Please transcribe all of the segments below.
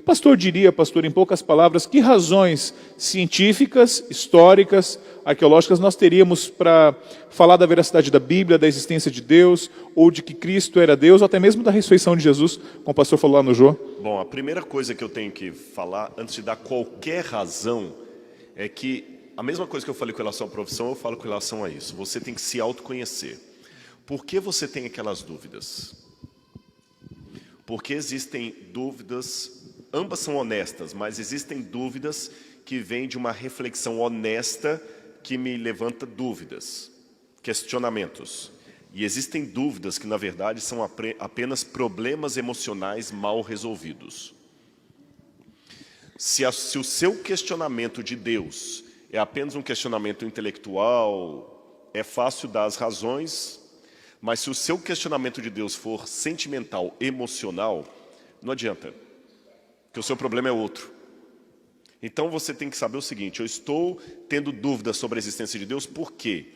pastor diria, pastor, em poucas palavras, que razões científicas, históricas, arqueológicas nós teríamos para falar da veracidade da Bíblia, da existência de Deus, ou de que Cristo era Deus, ou até mesmo da ressurreição de Jesus, como o pastor falou lá no Jô? Bom, a primeira coisa que eu tenho que falar, antes de dar qualquer razão, é que a mesma coisa que eu falei com relação à profissão, eu falo com relação a isso. Você tem que se autoconhecer. Por que você tem aquelas dúvidas? Porque existem dúvidas, ambas são honestas, mas existem dúvidas que vêm de uma reflexão honesta que me levanta dúvidas, questionamentos. E existem dúvidas que, na verdade, são apenas problemas emocionais mal resolvidos. Se o seu questionamento de Deus é apenas um questionamento intelectual, é fácil dar as razões, mas se o seu questionamento de Deus for sentimental, emocional, não adianta, porque o seu problema é outro. Então você tem que saber o seguinte: eu estou tendo dúvidas sobre a existência de Deus, por quê?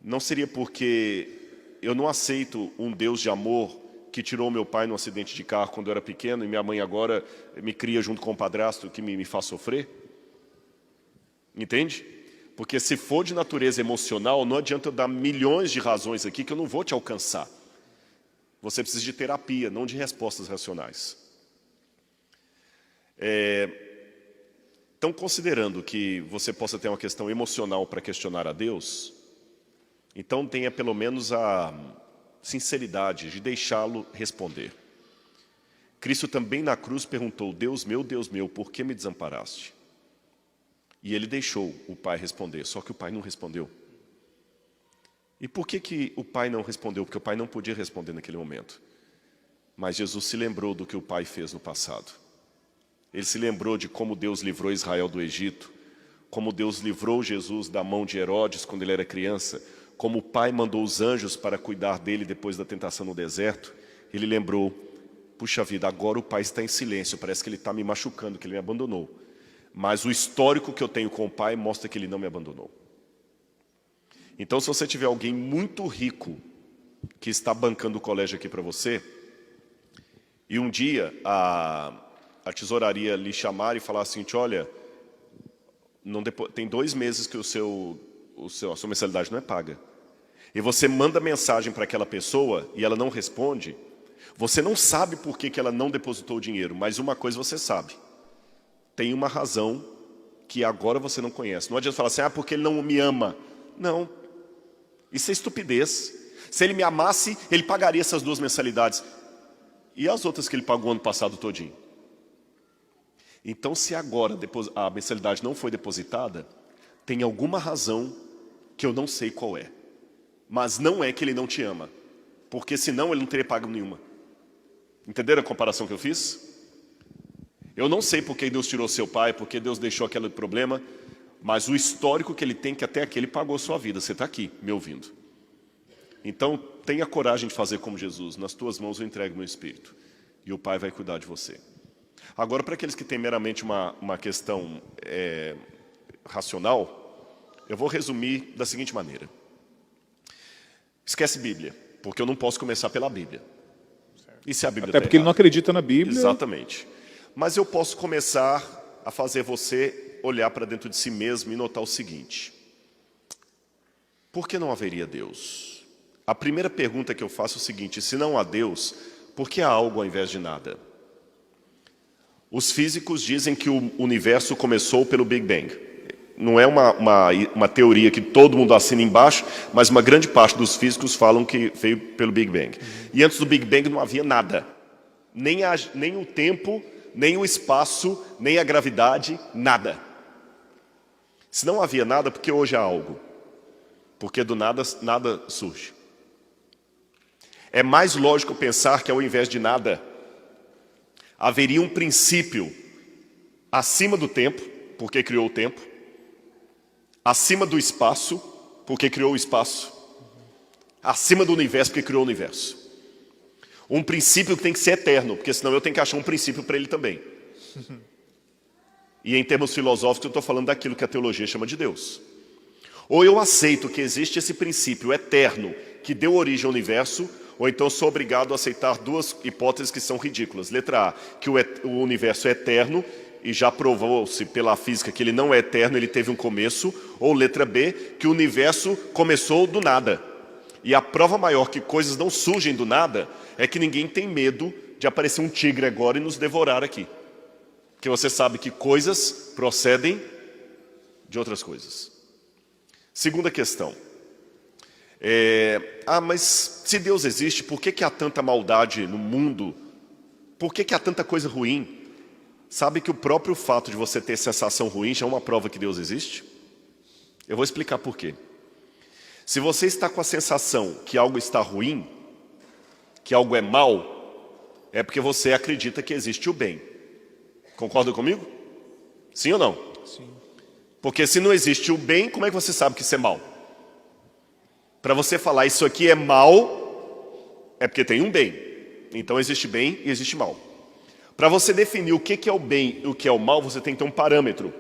Não seria porque eu não aceito um Deus de amor que tirou meu pai num acidente de carro quando eu era pequeno e minha mãe agora me cria junto com o padrasto que me faz sofrer? Entende? Porque se for de natureza emocional, não adianta eu dar milhões de razões aqui que eu não vou te alcançar. Você precisa de terapia, não de respostas racionais. Então, considerando que você possa ter uma questão emocional para questionar a Deus, então tenha pelo menos a sinceridade de deixá-lo responder. Cristo também na cruz perguntou: Deus meu, por que me desamparaste? E ele deixou o Pai responder, só que o Pai não respondeu. E por que o Pai não respondeu? Porque o Pai não podia responder naquele momento. Mas Jesus se lembrou do que o Pai fez no passado. Ele se lembrou de como Deus livrou Israel do Egito, como Deus livrou Jesus da mão de Herodes quando ele era criança, como o Pai mandou os anjos para cuidar dele depois da tentação no deserto. Ele lembrou: puxa vida, agora o Pai está em silêncio, parece que ele está me machucando, que ele me abandonou. Mas o histórico que eu tenho com o Pai mostra que ele não me abandonou. Então, se você tiver alguém muito rico que está bancando o colégio aqui para você, e um dia a tesouraria lhe chamar e falar assim: olha, tem 2 meses que a sua mensalidade não é paga. E você manda mensagem para aquela pessoa e ela não responde, você não sabe por que ela não depositou o dinheiro, mas uma coisa você sabe: tem uma razão que agora você não conhece. Não adianta falar assim: porque ele não me ama. Não, isso é estupidez. Se ele me amasse, ele pagaria essas 2 mensalidades. E as outras que ele pagou ano passado todinho? Então, se agora a mensalidade não foi depositada, tem alguma razão que eu não sei qual é. Mas não é que ele não te ama, porque senão ele não teria pago nenhuma. Entenderam a comparação que eu fiz? Eu não sei por que Deus tirou seu pai, por que Deus deixou aquele problema, mas o histórico que ele tem, que até aqui ele pagou sua vida. Você está aqui, me ouvindo. Então, tenha coragem de fazer como Jesus: nas tuas mãos eu entrego meu espírito, e o Pai vai cuidar de você. Agora, para aqueles que têm meramente uma questão racional, eu vou resumir da seguinte maneira: esquece Bíblia, porque eu não posso começar pela Bíblia. E se a Bíblia Até porque ele não acredita na Bíblia. Exatamente. Mas eu posso começar a fazer você olhar para dentro de si mesmo e notar o seguinte: por que não haveria Deus? A primeira pergunta que eu faço é o seguinte: se não há Deus, por que há algo ao invés de nada? Os físicos dizem que o universo começou pelo Big Bang. Não é uma teoria que todo mundo assina embaixo, mas uma grande parte dos físicos falam que veio pelo Big Bang. E antes do Big Bang não havia nada. Nem o tempo, nem o espaço, nem a gravidade, nada. Se não havia nada, por que hoje há algo? Porque do nada, nada surge. É mais lógico pensar que ao invés de nada, haveria um princípio acima do tempo, porque criou o tempo, acima do espaço, porque criou o espaço, acima do universo, porque criou o universo. Um princípio que tem que ser eterno, porque senão eu tenho que achar um princípio para ele também. E em termos filosóficos eu estou falando daquilo que a teologia chama de Deus. Ou eu aceito que existe esse princípio eterno que deu origem ao universo, Ou então eu sou obrigado a aceitar duas hipóteses que são ridículas. Letra A, que o universo é eterno, e já provou-se pela física que ele não é eterno, ele teve um começo. Ou letra B, que o universo começou do nada. E a prova maior que coisas não surgem do nada é que ninguém tem medo de aparecer um tigre agora e nos devorar aqui. Porque você sabe que coisas procedem de outras coisas. Segunda questão. Mas se Deus existe, por que há tanta maldade no mundo? Por que há tanta coisa ruim? Sabe que o próprio fato de você ter sensação ruim já é uma prova que Deus existe? Eu vou explicar por quê. Se você está com a sensação que algo está ruim, que algo é mal, é porque você acredita que existe o bem. Concorda comigo? Sim ou não? Sim. Porque se não existe o bem, como é que você sabe que isso é mal? Para você falar isso aqui é mal, é porque tem um bem. Então existe bem e existe mal. Para você definir o que é o bem e o que é o mal, você tem que ter um parâmetro.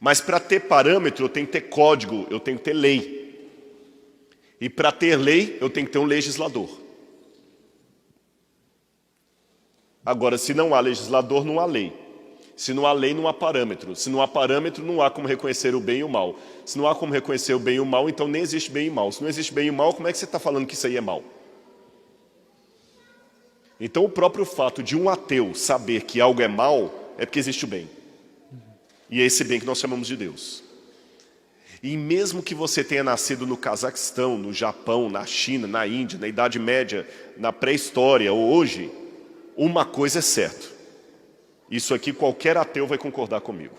Mas para ter parâmetro, eu tenho que ter código, eu tenho que ter lei. E para ter lei, eu tenho que ter um legislador. Agora, se não há legislador, não há lei. Se não há lei, não há parâmetro. Se não há parâmetro, não há como reconhecer o bem e o mal. Se não há como reconhecer o bem e o mal, então nem existe bem e mal. Se não existe bem e mal, como é que você está falando que isso aí é mal? Então o próprio fato de um ateu saber que algo é mal, é porque existe o bem. E é esse bem que nós chamamos de Deus. E mesmo que você tenha nascido no Cazaquistão, no Japão, na China, na Índia, na Idade Média, na pré-história ou hoje, uma coisa é certa. Isso aqui qualquer ateu vai concordar comigo.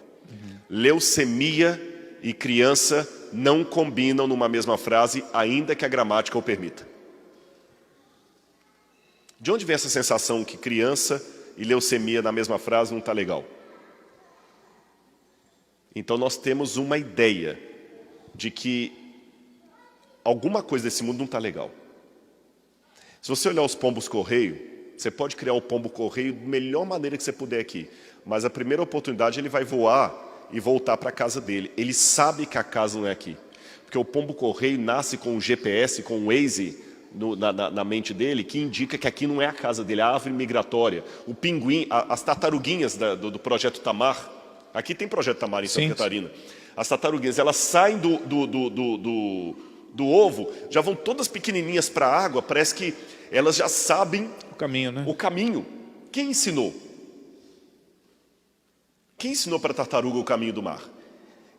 Leucemia e criança não combinam numa mesma frase, ainda que a gramática o permita. De onde vem essa sensação que criança e leucemia na mesma frase não está legal? Então nós temos uma ideia de que alguma coisa desse mundo não está legal. Se você olhar os pombos-correio, você pode criar o pombo-correio da melhor maneira que você puder aqui. Mas a primeira oportunidade ele vai voar e voltar para a casa dele. Ele sabe que a casa não é aqui. Porque o pombo-correio nasce com um GPS, com um Waze na mente dele, que indica que aqui não é a casa dele, a árvore migratória. O pinguim, as tartaruguinhas do Projeto Tamar. Aqui tem Projeto Tamar em Santa Catarina. As tartaruguinhas, elas saem do ovo, já vão todas pequenininhas para a água, parece que elas já sabem O caminho, né? o caminho. Quem ensinou? Quem ensinou para a tartaruga o caminho do mar?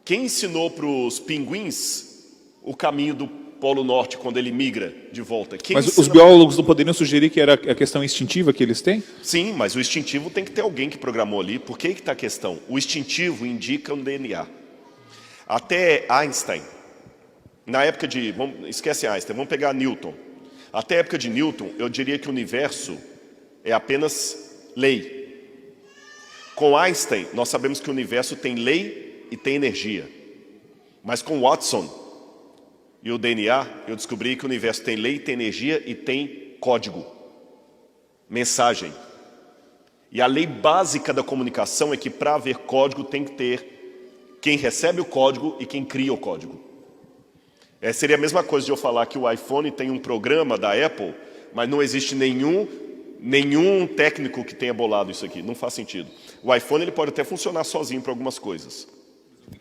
Quem ensinou para os pinguins o caminho do Polo Norte quando ele migra de volta? Mas os biólogos não poderiam sugerir que era a questão instintiva que eles têm? Sim, mas o instintivo tem que ter alguém que programou ali. Por que está a questão? O instintivo indica um DNA. Até Einstein, na época de... esquece Einstein, vamos pegar Newton. Até a época de Newton, eu diria que o universo é apenas lei. Com Einstein, nós sabemos que o universo tem lei e tem energia. Mas com Watson e o DNA, eu descobri que o universo tem lei, tem energia e tem código, mensagem. E a lei básica da comunicação é que para haver código tem que ter quem recebe o código e quem cria o código. Seria a mesma coisa de eu falar que o iPhone tem um programa da Apple, mas não existe nenhum técnico que tenha bolado isso aqui. Não faz sentido. O iPhone ele pode até funcionar sozinho para algumas coisas.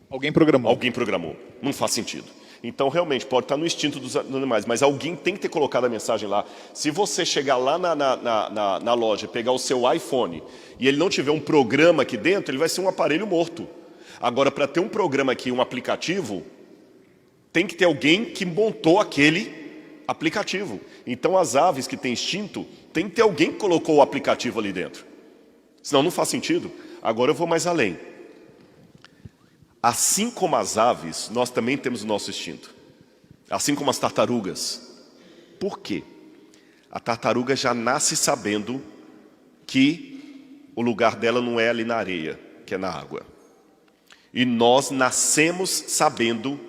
Alguém programou. Alguém programou. Não faz sentido. Então, realmente, pode estar no instinto dos animais, mas alguém tem que ter colocado a mensagem lá. Se você chegar lá na loja e pegar o seu iPhone e ele não tiver um programa aqui dentro, ele vai ser um aparelho morto. Agora, para ter um programa aqui, um aplicativo, tem que ter alguém que montou aquele aplicativo. Então, as aves que têm instinto, tem que ter alguém que colocou o aplicativo ali dentro. Senão não faz sentido. Agora eu vou mais além. Assim como as aves, nós também temos o nosso instinto. Assim como as tartarugas. Por quê? A tartaruga já nasce sabendo que o lugar dela não é ali na areia, que é na água. E nós nascemos sabendo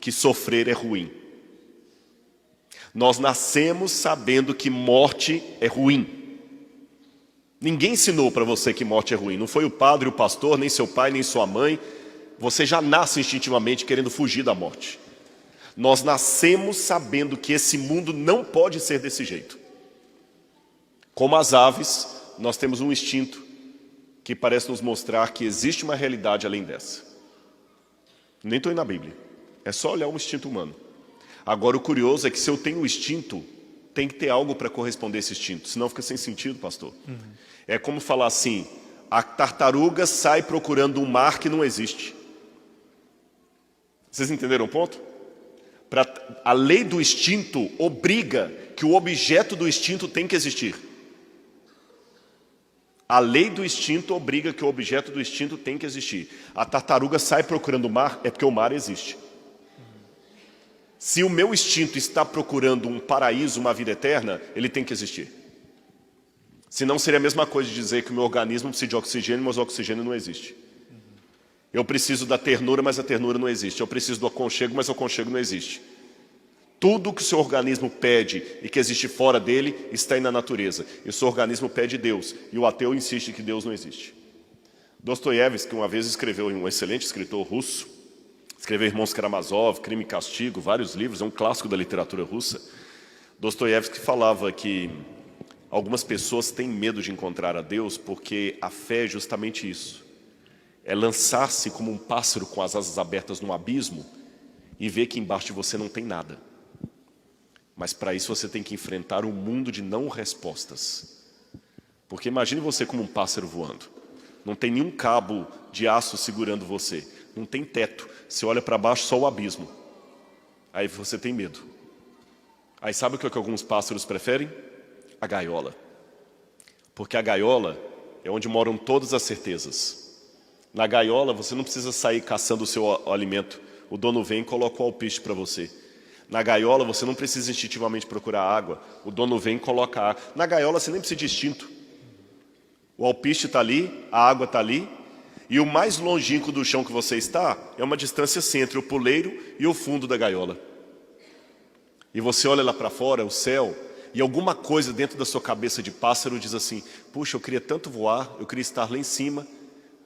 que sofrer é ruim. Nós nascemos sabendo que morte é ruim. Ninguém ensinou para você que morte é ruim. Não foi o padre, o pastor, nem seu pai, nem sua mãe. Você já nasce instintivamente querendo fugir da morte. Nós nascemos sabendo que esse mundo não pode ser desse jeito. Como as aves, nós temos um instinto que parece nos mostrar que existe uma realidade além dessa. Nem estou indo na Bíblia. É só olhar um instinto humano. Agora, o curioso é que se eu tenho o instinto, tem que ter algo para corresponder a esse instinto. Senão fica sem sentido, pastor. É como falar assim, a tartaruga sai procurando um mar que não existe. Vocês entenderam o ponto? A lei do instinto obriga que o objeto do instinto tem que existir. A lei do instinto obriga que o objeto do instinto tem que existir. A tartaruga sai procurando o mar, é porque o mar existe. Se o meu instinto está procurando um paraíso, uma vida eterna, ele tem que existir. Senão seria a mesma coisa de dizer que o meu organismo precisa de oxigênio, mas o oxigênio não existe. Eu preciso da ternura, mas a ternura não existe. Eu preciso do aconchego, mas o aconchego não existe. Tudo que o seu organismo pede e que existe fora dele está aí na natureza. E o seu organismo pede Deus. E o ateu insiste que Deus não existe. Dostoiévski, uma vez escreveu, um excelente escritor russo, escreveu Irmãos Karamazov, Crime e Castigo, vários livros, é um clássico da literatura russa. Dostoiévski falava que algumas pessoas têm medo de encontrar a Deus porque a fé é justamente isso. É lançar-se como um pássaro com as asas abertas num abismo e ver que embaixo de você não tem nada. Mas para isso você tem que enfrentar um mundo de não respostas. Porque imagine você como um pássaro voando. Não tem nenhum cabo de aço segurando você. Não tem teto. Você olha para baixo, só o abismo. Aí você tem medo. Aí sabe o que alguns pássaros preferem? A gaiola. Porque a gaiola é onde moram todas as certezas. Na gaiola você não precisa sair caçando o seu alimento. O dono vem e coloca o alpiste para você. Na gaiola você não precisa instintivamente procurar água. O dono vem e coloca água. Na gaiola você nem precisa de instinto. O alpiste está ali, a água está ali. E o mais longínquo do chão que você está é uma distância assim, entre o puleiro e o fundo da gaiola. E você olha lá para fora, o céu, e alguma coisa dentro da sua cabeça de pássaro diz assim, puxa, eu queria tanto voar, eu queria estar lá em cima,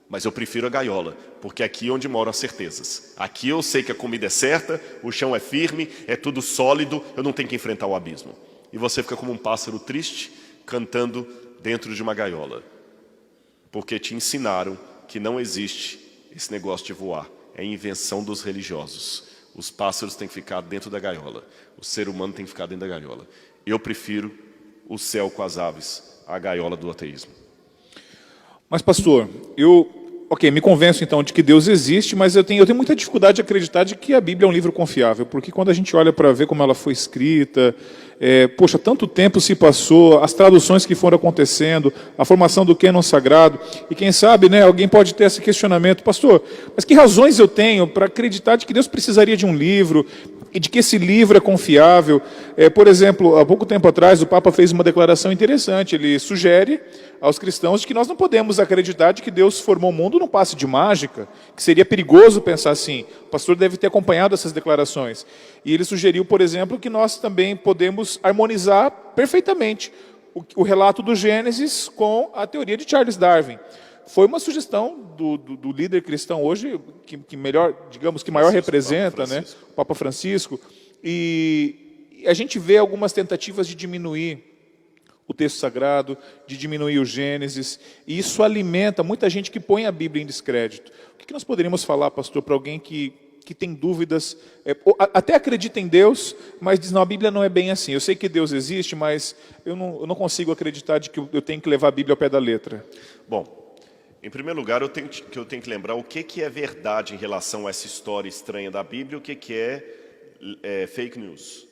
mas eu prefiro a gaiola, porque aqui é onde moram as certezas. Aqui eu sei que a comida é certa, o chão é firme, é tudo sólido, eu não tenho que enfrentar o abismo. E você fica como um pássaro triste, cantando dentro de uma gaiola. Porque te ensinaram que não existe esse negócio de voar. É invenção dos religiosos. Os pássaros têm que ficar dentro da gaiola. O ser humano tem que ficar dentro da gaiola. Eu prefiro o céu com as aves, a gaiola do ateísmo. Mas, pastor, me convenço então de que Deus existe, mas eu tenho muita dificuldade de acreditar de que a Bíblia é um livro confiável, porque quando a gente olha para ver como ela foi escrita, tanto tempo se passou, as traduções que foram acontecendo, a formação do cânon sagrado, e quem sabe, alguém pode ter esse questionamento, pastor, mas que razões eu tenho para acreditar de que Deus precisaria de um livro, e de que esse livro é confiável? Por exemplo, há pouco tempo atrás o Papa fez uma declaração interessante, ele sugere aos cristãos de que nós não podemos acreditar de que Deus formou o mundo num passe de mágica, que seria perigoso pensar assim. O pastor deve ter acompanhado essas declarações. E ele sugeriu, por exemplo, que nós também podemos harmonizar perfeitamente o relato do Gênesis com a teoria de Charles Darwin. Foi uma sugestão do líder cristão hoje, que melhor, digamos, que maior representa, o Papa Francisco. E a gente vê algumas tentativas de diminuir o texto sagrado, de diminuir o Gênesis, e isso alimenta muita gente que põe a Bíblia em descrédito. O que nós poderíamos falar, pastor, para alguém que tem dúvidas, até acredita em Deus, mas diz, não, a Bíblia não é bem assim. Eu sei que Deus existe, mas eu não consigo acreditar de que eu tenho que levar a Bíblia ao pé da letra. Bom, em primeiro lugar, eu tenho que lembrar o que é verdade em relação a essa história estranha da Bíblia e o que é fake news.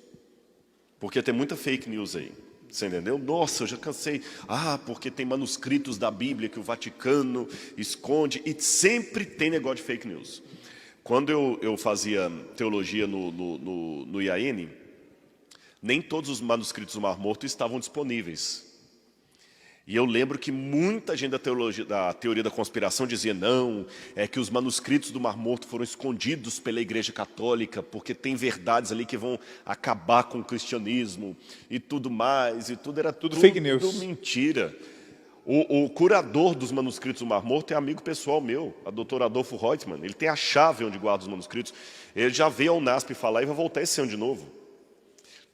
Porque tem muita fake news aí. Você entendeu? Nossa, eu já cansei. Porque tem manuscritos da Bíblia que o Vaticano esconde. E sempre tem negócio de fake news. Quando eu fazia teologia no IAN, nem todos os manuscritos do Mar Morto estavam disponíveis. E eu lembro que muita gente da teoria da conspiração dizia, não, é que os manuscritos do Mar Morto foram escondidos pela Igreja Católica, porque tem verdades ali que vão acabar com o cristianismo e tudo mais, e tudo era tudo fake news. Tudo mentira. O curador dos manuscritos do Mar Morto é amigo pessoal meu, a doutora Adolfo Reutemann. Ele tem a chave onde guarda os manuscritos. Ele já veio ao UNASP falar e vai voltar esse ano de novo.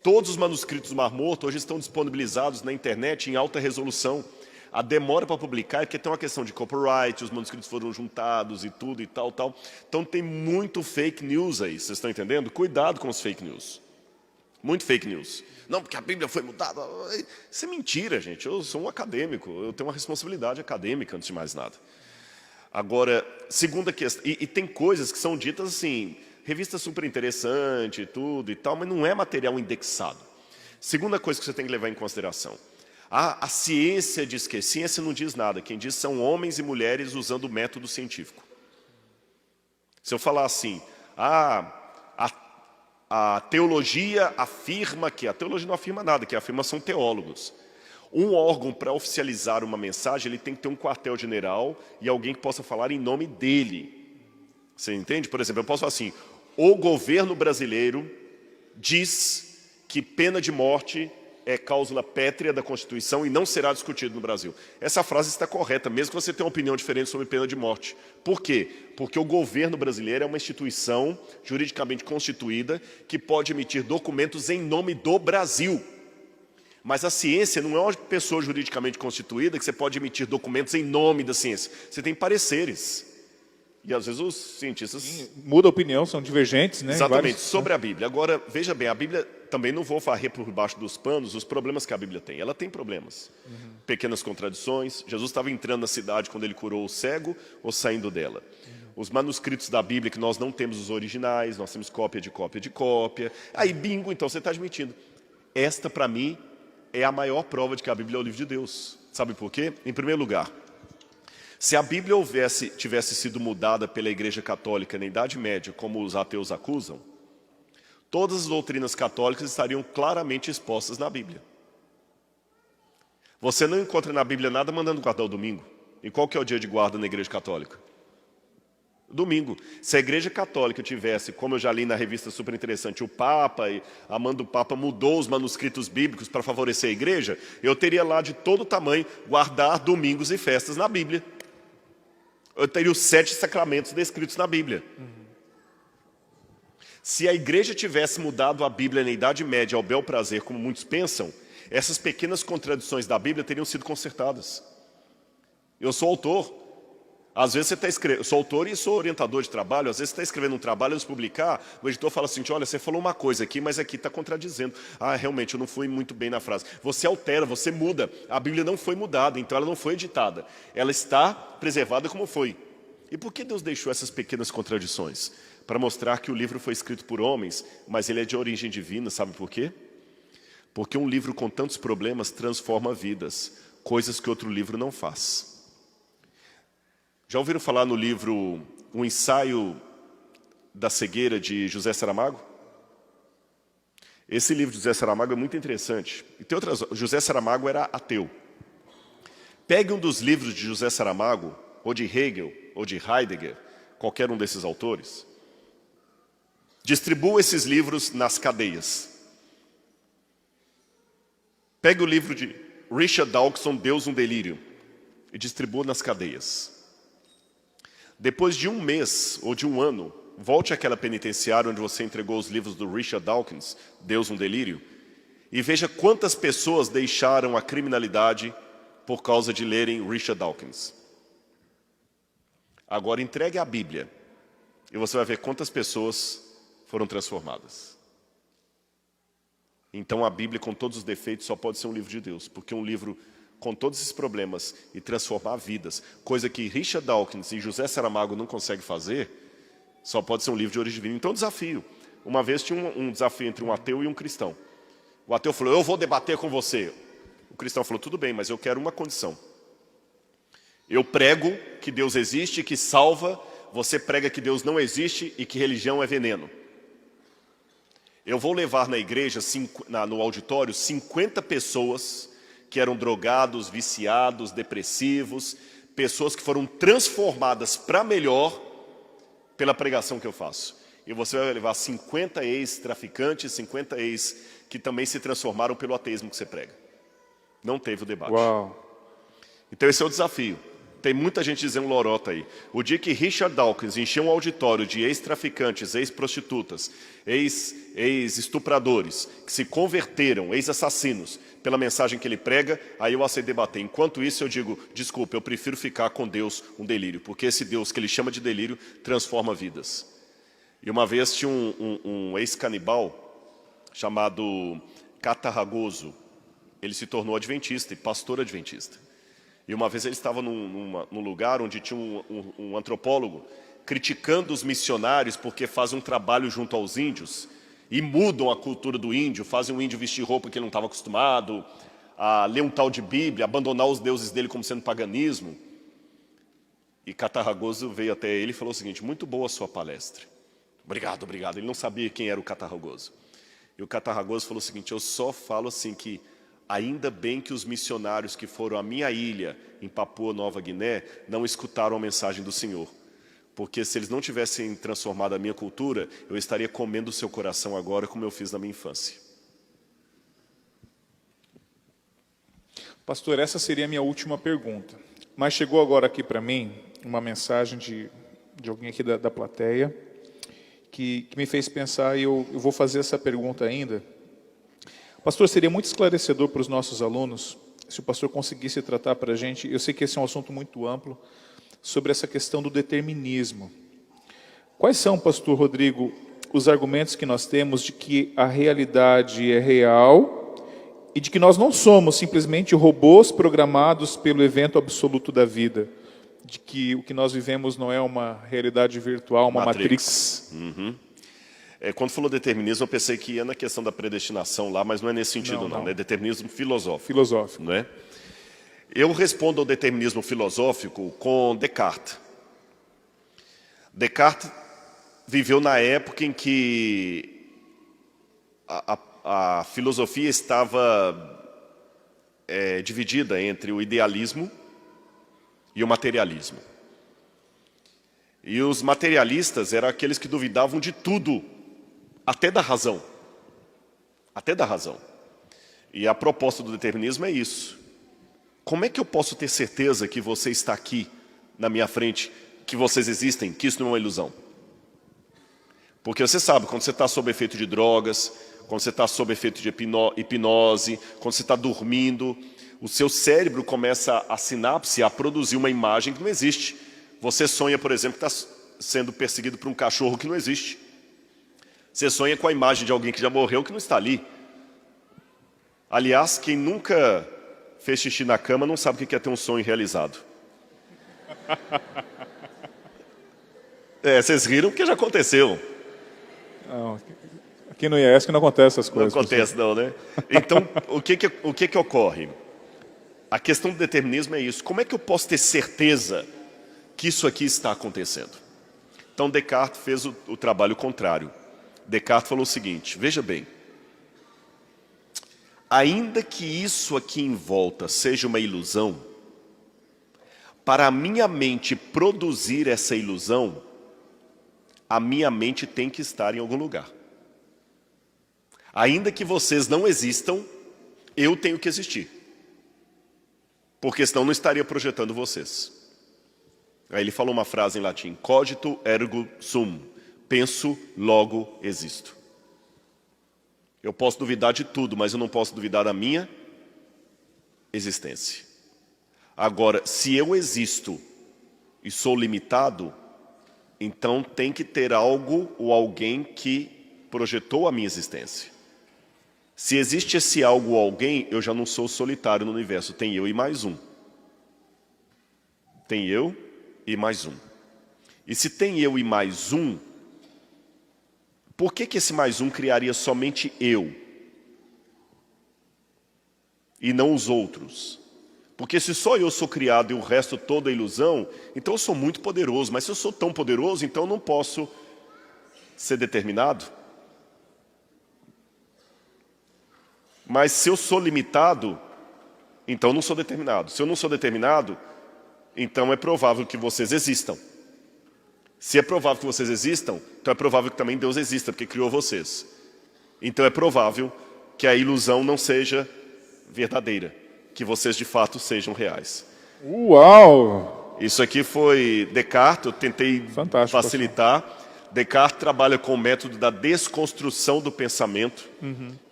Todos os manuscritos do Mar Morto hoje estão disponibilizados na internet em alta resolução. A demora para publicar é porque tem uma questão de copyright, os manuscritos foram juntados e tudo e tal, tal. Então tem muito fake news aí, vocês estão entendendo? Cuidado com os fake news. Muito fake news. Não, porque a Bíblia foi mudada. Isso é mentira, gente. Eu sou um acadêmico, eu tenho uma responsabilidade acadêmica antes de mais nada. Agora, segunda questão, e tem coisas que são ditas assim, revista super interessante e tudo e tal, mas não é material indexado. Segunda coisa que você tem que levar em consideração. A ciência diz que ciência não diz nada. Quem diz são homens e mulheres usando o método científico. Se eu falar assim, a teologia afirma que... A teologia não afirma nada, quem afirma são teólogos. Um órgão para oficializar uma mensagem, ele tem que ter um quartel-general e alguém que possa falar em nome dele. Você entende? Por exemplo, eu posso falar assim, o governo brasileiro diz que pena de morte é cláusula pétrea da Constituição e não será discutido no Brasil. Essa frase está correta, mesmo que você tenha uma opinião diferente sobre pena de morte. Por quê? Porque o governo brasileiro é uma instituição juridicamente constituída que pode emitir documentos em nome do Brasil. Mas a ciência não é uma pessoa juridicamente constituída que você pode emitir documentos em nome da ciência. Você tem pareceres. E às vezes os cientistas... Muda a opinião, são divergentes, né? Exatamente, sobre a Bíblia. Agora, veja bem, a Bíblia, também não vou varrer por baixo dos panos os problemas que a Bíblia tem. Ela tem problemas. Pequenas contradições. Jesus estava entrando na cidade quando ele curou o cego ou saindo dela. Os manuscritos da Bíblia, que nós não temos os originais, nós temos cópia de cópia de cópia. Aí, bingo, então você está admitindo. Esta, para mim, é a maior prova de que a Bíblia é o livro de Deus. Sabe por quê? Em primeiro lugar, se a Bíblia tivesse sido mudada pela Igreja Católica na Idade Média, como os ateus acusam, todas as doutrinas católicas estariam claramente expostas na Bíblia. Você não encontra na Bíblia nada mandando guardar o domingo. E qual que é o dia de guarda na Igreja Católica? Domingo. Se a Igreja Católica tivesse, como eu já li na revista super interessante, o Papa, e a mão do Papa mudou os manuscritos bíblicos para favorecer a Igreja, eu teria lá de todo tamanho guardar domingos e festas na Bíblia. Eu teria os 7 sacramentos descritos na Bíblia. Se a igreja tivesse mudado a Bíblia na Idade Média ao bel prazer, como muitos pensam, essas pequenas contradições da Bíblia teriam sido consertadas. Eu sou autor. Às vezes você está escrevendo, eu sou autor e sou orientador de trabalho, às vezes você está escrevendo um trabalho, antes de publicar, o editor fala assim, olha, você falou uma coisa aqui, mas aqui está contradizendo. Ah, realmente, eu não fui muito bem na frase. Você altera, você muda. A Bíblia não foi mudada, então ela não foi editada. Ela está preservada como foi. E por que Deus deixou essas pequenas contradições? Para mostrar que o livro foi escrito por homens, mas ele é de origem divina, sabe por quê? Porque um livro com tantos problemas transforma vidas, coisas que outro livro não faz. Já ouviram falar no livro O Ensaio da Cegueira, de José Saramago? Esse livro de José Saramago é muito interessante. E tem outras... José Saramago era ateu. Pegue um dos livros de José Saramago, ou de Hegel, ou de Heidegger, qualquer um desses autores. Distribua esses livros nas cadeias. Pegue o livro de Richard Dawkins, Deus, um Delírio, e distribua nas cadeias. Depois de um mês ou de um ano, volte àquela penitenciária onde você entregou os livros do Richard Dawkins, Deus, um Delírio, e veja quantas pessoas deixaram a criminalidade por causa de lerem Richard Dawkins. Agora entregue a Bíblia e você vai ver quantas pessoas foram transformadas. Então a Bíblia, com todos os defeitos, só pode ser um livro de Deus, porque um livro com todos esses problemas e transformar vidas, coisa que Richard Dawkins e José Saramago não conseguem fazer, só pode ser um livro de origem divina. Então desafio. Uma vez tinha um desafio entre um ateu e um cristão. O ateu falou, eu vou debater com você. O cristão falou, tudo bem, mas eu quero uma condição. Eu prego que Deus existe e que salva, você prega que Deus não existe e que religião é veneno. Eu vou levar na igreja, no auditório, 50 pessoas que eram drogados, viciados, depressivos, pessoas que foram transformadas para melhor pela pregação que eu faço. E você vai levar 50 ex-traficantes, 50 ex que também se transformaram pelo ateísmo que você prega. Não teve o debate. Uau. Então esse é o desafio. Tem muita gente dizendo lorota aí. O dia que Richard Dawkins encheu um auditório de ex-traficantes, ex-prostitutas, ex-estupradores, que se converteram, ex-assassinos, pela mensagem que ele prega, aí eu aceito debater. Enquanto isso eu digo, desculpa, eu prefiro ficar com Deus um delírio, porque esse Deus que ele chama de delírio transforma vidas. E uma vez tinha um ex-canibal chamado Catarragoso. Ele se tornou adventista e pastor adventista. E uma vez ele estava num lugar onde tinha um antropólogo criticando os missionários porque fazem um trabalho junto aos índios e mudam a cultura do índio, fazem o índio vestir roupa que ele não estava acostumado, a ler um tal de Bíblia, abandonar os deuses dele como sendo paganismo. E Catarragoso veio até ele e falou o seguinte: muito boa a sua palestra. Obrigado, obrigado. Ele não sabia quem era o Catarragoso. E o Catarragoso falou o seguinte: eu só falo assim que ainda bem que os missionários que foram à minha ilha, em Papua Nova Guiné, não escutaram a mensagem do Senhor. Porque se eles não tivessem transformado a minha cultura, eu estaria comendo o seu coração agora como eu fiz na minha infância. Pastor, essa seria a minha última pergunta. Mas chegou agora aqui para mim uma mensagem de alguém aqui da plateia que me fez pensar, e eu vou fazer essa pergunta ainda. Pastor, seria muito esclarecedor para os nossos alunos se o pastor conseguisse tratar para a gente, eu sei que esse é um assunto muito amplo, sobre essa questão do determinismo. Quais são, pastor Rodrigo, os argumentos que nós temos de que a realidade é real e de que nós não somos simplesmente robôs programados pelo evento absoluto da vida, de que o que nós vivemos não é uma realidade virtual, uma Matrix. Quando falou determinismo, eu pensei que ia na questão da predestinação lá, mas não é nesse sentido, não. É determinismo filosófico. Filosófico. Não é? Eu respondo ao determinismo filosófico com Descartes. Descartes viveu na época em que a filosofia estava dividida entre o idealismo e o materialismo. E os materialistas eram aqueles que duvidavam de tudo, até da razão. Até da razão. E a proposta do determinismo é isso. Como é que eu posso ter certeza que você está aqui, na minha frente, que vocês existem, que isso não é uma ilusão? Porque você sabe, quando você está sob efeito de drogas, quando você está sob efeito de hipnose, quando você está dormindo, o seu cérebro começa a sinapse, a produzir uma imagem que não existe. Você sonha, por exemplo, que está sendo perseguido por um cachorro que não existe. Você sonha com a imagem de alguém que já morreu que não está ali. Aliás, quem nunca fez xixi na cama não sabe o que é ter um sonho realizado. Vocês riram porque já aconteceu. Não, aqui no IES que não acontece essas coisas. Não acontece não, né? Então, o que ocorre? A questão do determinismo é isso. Como é que eu posso ter certeza que isso aqui está acontecendo? Então Descartes fez o trabalho contrário. Descartes falou o seguinte: veja bem, ainda que isso aqui em volta seja uma ilusão, para a minha mente produzir essa ilusão, a minha mente tem que estar em algum lugar. Ainda que vocês não existam, eu tenho que existir. Porque senão não estaria projetando vocês. Aí ele falou uma frase em latim: cogito ergo sum. Penso, logo existo. Eu posso duvidar de tudo, mas eu não posso duvidar da minha existência. Agora, se eu existo e sou limitado, então tem que ter algo ou alguém que projetou a minha existência. Se existe esse algo ou alguém, eu já não sou solitário no universo. Tem eu e mais um. Tem eu e mais um. E se tem eu e mais um, por que esse mais um criaria somente eu e não os outros? Porque se só eu sou criado e o resto toda é ilusão, então eu sou muito poderoso. Mas se eu sou tão poderoso, então eu não posso ser determinado. Mas se eu sou limitado, então eu não sou determinado. Se eu não sou determinado, então é provável que vocês existam. Se é provável que vocês existam, então é provável que também Deus exista, porque criou vocês. Então é provável que a ilusão não seja verdadeira, que vocês de fato sejam reais. Uau! Isso aqui foi Descartes, eu tentei Fantástico, facilitar. Descartes trabalha com o método da desconstrução do pensamento.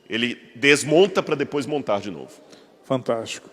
Ele desmonta para depois montar de novo. Fantástico.